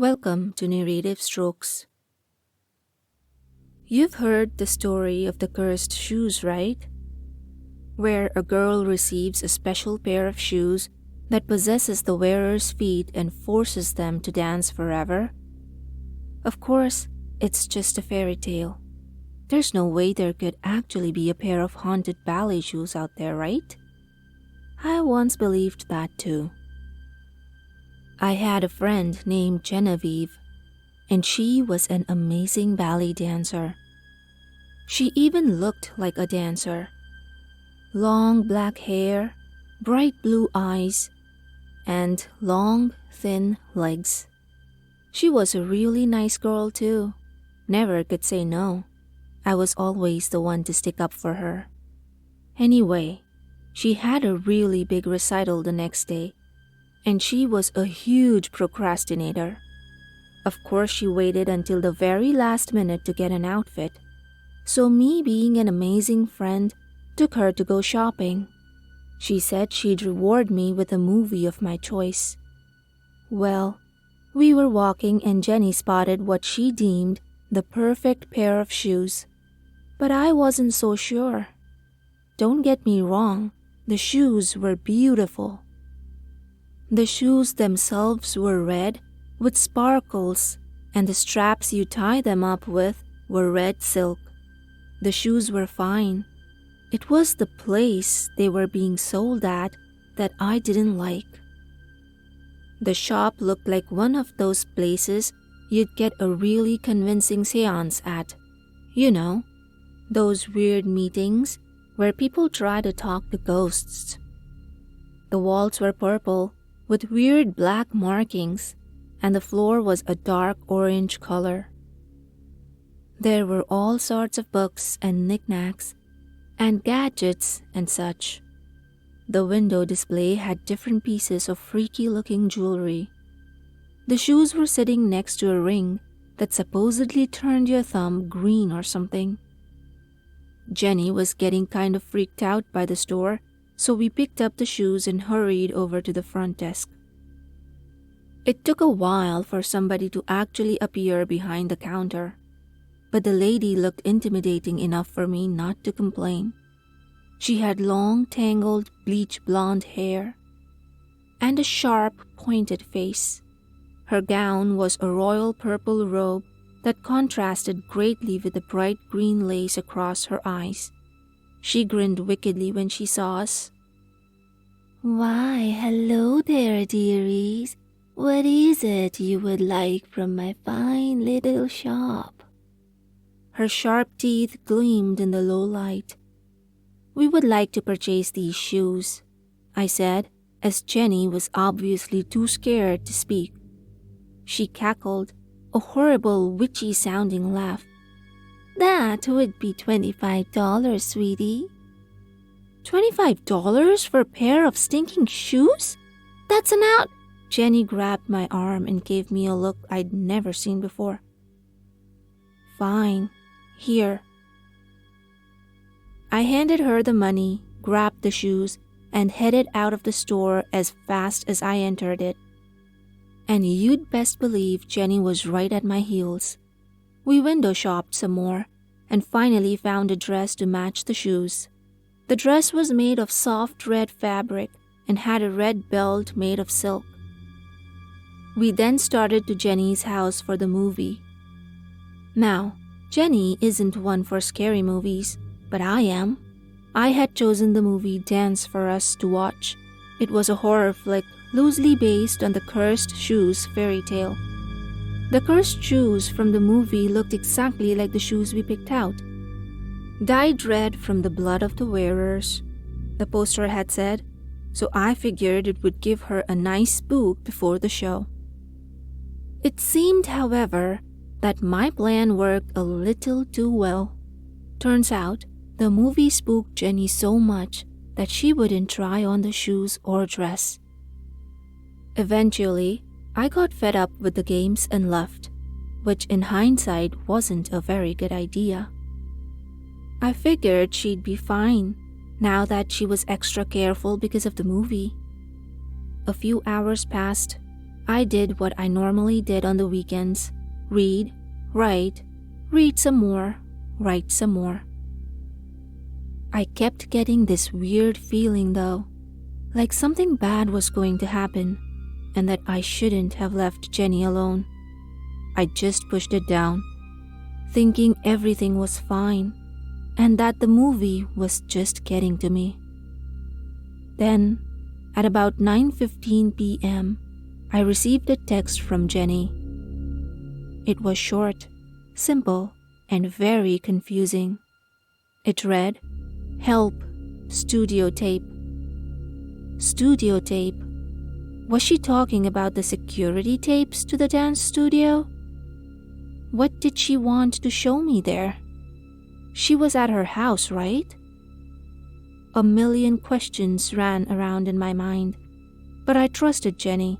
Welcome to Narrative Strokes. You've heard the story of the cursed shoes, right? Where a girl receives a special pair of shoes that possesses the wearer's feet and forces them to dance forever. Of course, it's just a fairy tale. There's no way there could actually be a pair of haunted ballet shoes out there, right? I once believed that too. I had a friend named Genevieve, and she was an amazing ballet dancer. She even looked like a dancer. Long black hair, bright blue eyes, and long, thin legs. She was a really nice girl too. Never could say no. I was always the one to stick up for her. Anyway, she had a really big recital the next day, and she was a huge procrastinator. Of course, she waited until the very last minute to get an outfit. So me, being an amazing friend, took her to go shopping. She said she'd reward me with a movie of my choice. Well, we were walking and Jenny spotted what she deemed the perfect pair of shoes. But I wasn't so sure. Don't get me wrong, the shoes were beautiful. The shoes themselves were red with sparkles, and the straps you tie them up with were red silk. The shoes were fine. It was the place they were being sold at that I didn't like. The shop looked like one of those places you'd get a really convincing seance at. You know, those weird meetings where people try to talk to ghosts. The walls were purple with weird black markings, and the floor was a dark orange color. There were all sorts of books and knickknacks and gadgets and such. The window display had different pieces of freaky-looking jewelry. The shoes were sitting next to a ring that supposedly turned your thumb green or something. Jenny was getting kind of freaked out by the store, so we picked up the shoes and hurried over to the front desk. It took a while for somebody to actually appear behind the counter, but the lady looked intimidating enough for me not to complain. She had long, tangled, bleach blonde hair and a sharp, pointed face. Her gown was a royal purple robe that contrasted greatly with the bright green lace across her eyes. She grinned wickedly when she saw us. "Why, hello there, dearies. What is it you would like from my fine little shop?" Her sharp teeth gleamed in the low light. "We would like to purchase these shoes," I said, as Jenny was obviously too scared to speak. She cackled, a horrible, witchy-sounding laugh. "That would be $25, sweetie." $25 for a pair of stinking shoes? That's an out. Jenny grabbed my arm and gave me a look I'd never seen before. Fine, here. I handed her the money, grabbed the shoes, and headed out of the store as fast as I entered it. And you'd best believe Jenny was right at my heels. We window shopped some more, and finally found a dress to match the shoes. The dress was made of soft red fabric and had a red belt made of silk. We then started to Jenny's house for the movie. Now, Jenny isn't one for scary movies, but I am. I had chosen the movie Dance for us to watch. It was a horror flick loosely based on the Cursed Shoes fairy tale. The cursed shoes from the movie looked exactly like the shoes we picked out. "Dyed red from the blood of the wearers," the poster had said, so I figured it would give her a nice spook before the show. It seemed, however, that my plan worked a little too well. Turns out, the movie spooked Jenny so much that she wouldn't try on the shoes or dress. Eventually, I got fed up with the games and left, which in hindsight wasn't a very good idea. I figured she'd be fine, now that she was extra careful because of the movie. A few hours passed, I did what I normally did on the weekends: read, write, read some more, write some more. I kept getting this weird feeling though, like something bad was going to happen and that I shouldn't have left Jenny alone. I just pushed it down, thinking everything was fine and that the movie was just getting to me. Then, at about 9:15 p.m., I received a text from Jenny. It was short, simple, and very confusing. It read, "Help, studio tape." Studio tape? Was she talking about the security tapes to the dance studio? What did she want to show me there? She was at her house, right? A million questions ran around in my mind, but I trusted Jenny,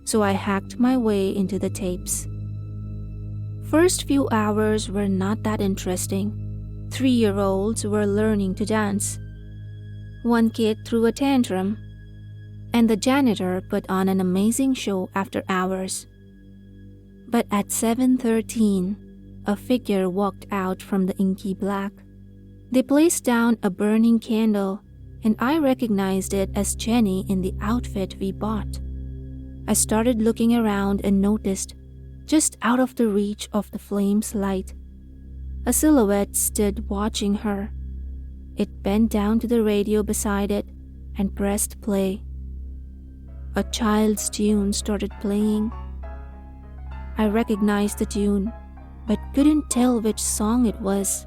so I hacked my way into the tapes. First few hours were not that interesting. 3-year-olds were learning to dance. One kid threw a tantrum, and the janitor put on an amazing show after hours. But at 7:13, a figure walked out from the inky black. They placed down a burning candle, and I recognized it as Jenny in the outfit we bought. I started looking around and noticed, just out of the reach of the flame's light, a silhouette stood watching her. It bent down to the radio beside it and pressed play. A child's tune started playing. I recognized the tune, but couldn't tell which song it was.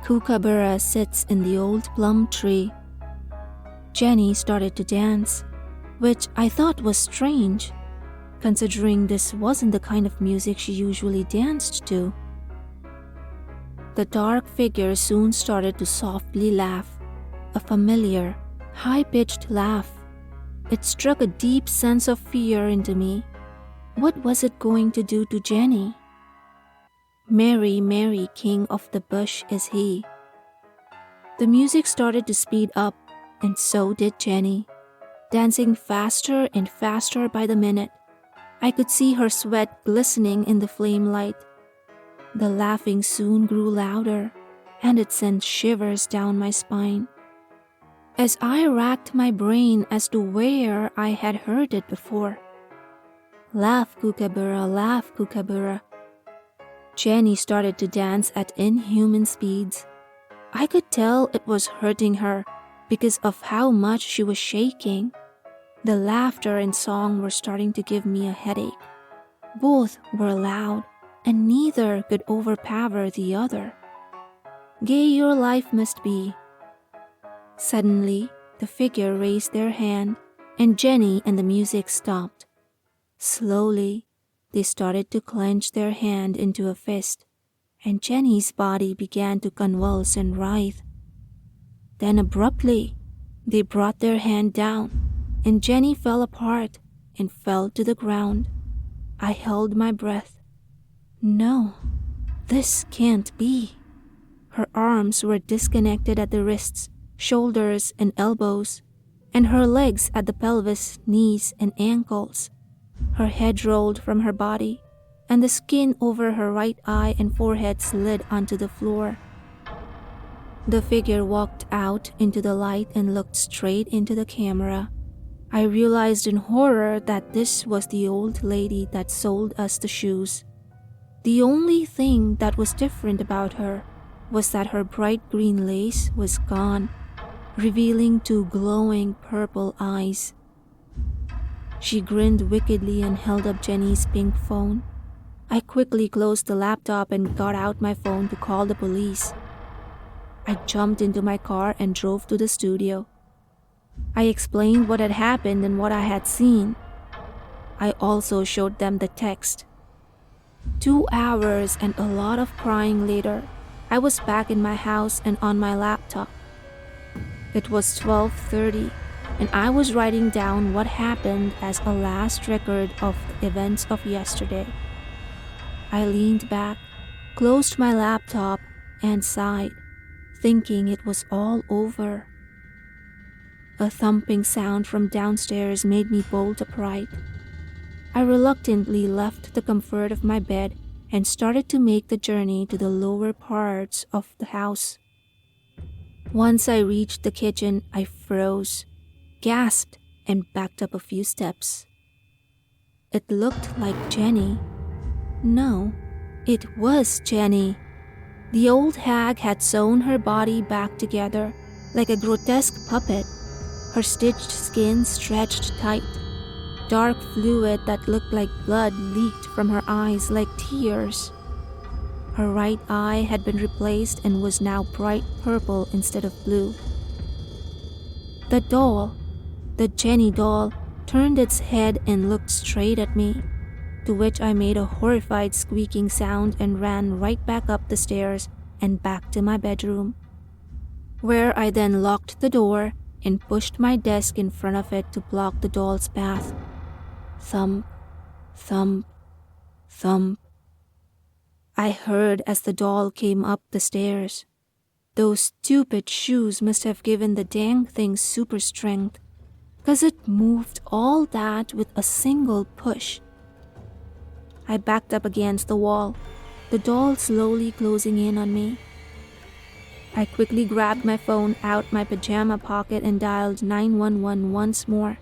Kookaburra sits in the old plum tree. Jenny started to dance, which I thought was strange, considering this wasn't the kind of music she usually danced to. The dark figure soon started to softly laugh, a familiar, high-pitched laugh. It struck a deep sense of fear into me. What was it going to do to Jenny? "Merry, merry king of the bush is he." The music started to speed up, and so did Jenny, dancing faster and faster by the minute. I could see her sweat glistening in the flame light. The laughing soon grew louder, and it sent shivers down my spine. As I racked my brain as to where I had heard it before. "Laugh, Kookaburra, laugh, Kookaburra." Jenny started to dance at inhuman speeds. I could tell it was hurting her because of how much she was shaking. The laughter and song were starting to give me a headache. Both were loud, and neither could overpower the other. Gay your life must be. Suddenly, the figure raised their hand, and Jenny and the music stopped. Slowly, they started to clench their hand into a fist, and Jenny's body began to convulse and writhe. Then abruptly, they brought their hand down, and Jenny fell apart and fell to the ground. I held my breath. No, this can't be. Her arms were disconnected at the wrists, shoulders, and elbows, and her legs at the pelvis, knees, and ankles. Her head rolled from her body, and the skin over her right eye and forehead slid onto the floor. The figure walked out into the light and looked straight into the camera. I realized in horror that this was the old lady that sold us the shoes. The only thing that was different about her was that her bright green lace was gone, revealing 2 glowing purple eyes. She grinned wickedly and held up Jenny's pink phone. I quickly closed the laptop and got out my phone to call the police. I jumped into my car and drove to the studio. I explained what had happened and what I had seen. I also showed them the text. 2 hours and a lot of crying later, I was back in my house and on my laptop. It was 12:30, and I was writing down what happened as a last record of the events of yesterday. I leaned back, closed my laptop, and sighed, thinking it was all over. A thumping sound from downstairs made me bolt upright. I reluctantly left the comfort of my bed and started to make the journey to the lower parts of the house. Once I reached the kitchen, I froze, gasped, and backed up a few steps. It looked like Jenny. No, it was Jenny. The old hag had sewn her body back together like a grotesque puppet, her stitched skin stretched tight. Dark fluid that looked like blood leaked from her eyes like tears. Her right eye had been replaced and was now bright purple instead of blue. The doll, the Jenny doll, turned its head and looked straight at me, to which I made a horrified squeaking sound and ran right back up the stairs and back to my bedroom, where I then locked the door and pushed my desk in front of it to block the doll's path. Thump, thump, thump. I heard as the doll came up the stairs. Those stupid shoes must have given the dang thing super strength, 'cause it moved all that with a single push. I backed up against the wall, the doll slowly closing in on me. I quickly grabbed my phone out my pajama pocket and dialed 911 once more.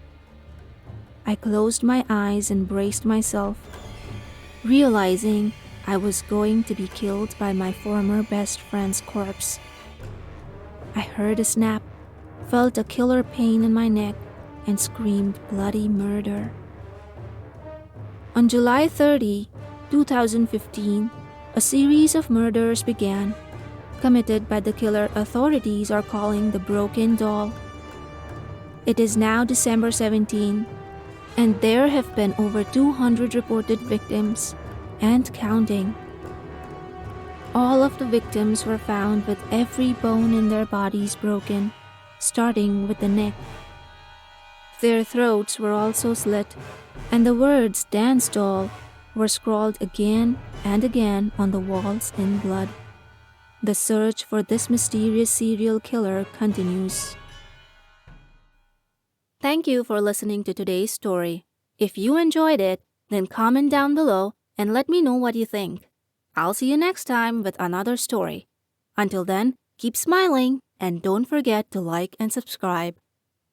I closed my eyes and braced myself, realizing I was going to be killed by my former best friend's corpse. I heard a snap, felt a killer pain in my neck, and screamed bloody murder. On July 30, 2015, a series of murders began, committed by the killer authorities are calling the Broken Doll. It is now December 17, and there have been over 200 reported victims, and counting. All of the victims were found with every bone in their bodies broken, starting with the neck. Their throats were also slit, and the words "dance doll" were scrawled again and again on the walls in blood. The search for this mysterious serial killer continues. Thank you for listening to today's story. If you enjoyed it, then comment down below and let me know what you think. I'll see you next time with another story. Until then, keep smiling and don't forget to like and subscribe.